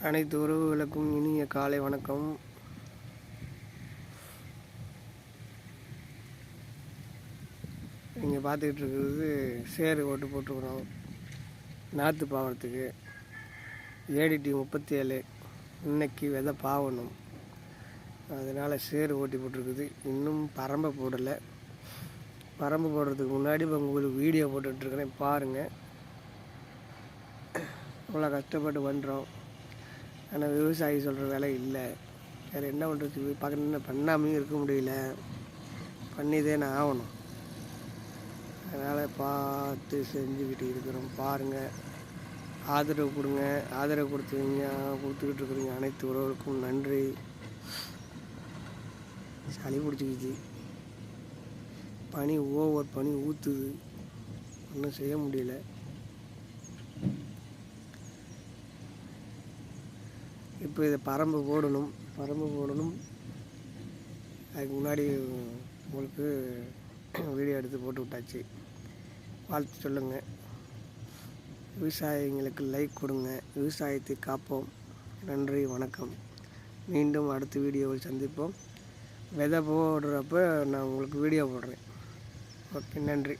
அனைத்து உறவுகளுக்கும் இனிய காலை வணக்கம். நீங்கள் பார்த்துக்கிட்டு இருக்கிறது சேரு ஓட்டு போட்டிருக்குறோம். நாற்று பாவனத்துக்கு ஏடிடி 37 இன்னைக்கு விதை பாவணும். அதனால் சேரு ஓட்டி போட்டிருக்குது. இன்னும் பரம்பை போடலை. பரம்பு போடுறதுக்கு முன்னாடி இப்போ உங்களுக்கு வீடியோ போட்டுட்ருக்கிறேன், பாருங்கள். அவ்வளோ கஷ்டப்பட்டு பண்ணுறோம். ஆனால் விவசாயி சொல்கிற வேலை இல்லை. வேறு என்ன பண்ணுறது? பார்க்க பண்ணாமையும் இருக்க முடியல, பண்ணிதானே ஆகணும். அதனால் பார்த்து செஞ்சுக்கிட்டு இருக்கிறோம். பாருங்கள், ஆதரவு கொடுங்க. ஆதரவு கொடுத்துக்கிட்டு இருக்கிறீங்க அனைத்து உறவுகளுக்கும் நன்றி. சளி பிடிச்சிக்கிச்சு, பனி ஓவர் பனி ஊற்றுது, ஒன்றும் செய்ய முடியல. இப்போ இதை பரம்பு போடணும். அதுக்கு முன்னாடி உங்களுக்கு வீடியோ எடுத்து போட்டு விட்டாச்சு. வாழ்த்து சொல்லுங்கள். விவசாயிங்களுக்கு லைக் கொடுங்க. விவசாயத்தை காப்போம். நன்றி, வணக்கம். மீண்டும் அடுத்த வீடியோவில் சந்திப்போம். விதை போடுறப்ப நான் உங்களுக்கு வீடியோ போடுறேன். ஓகே, நன்றி.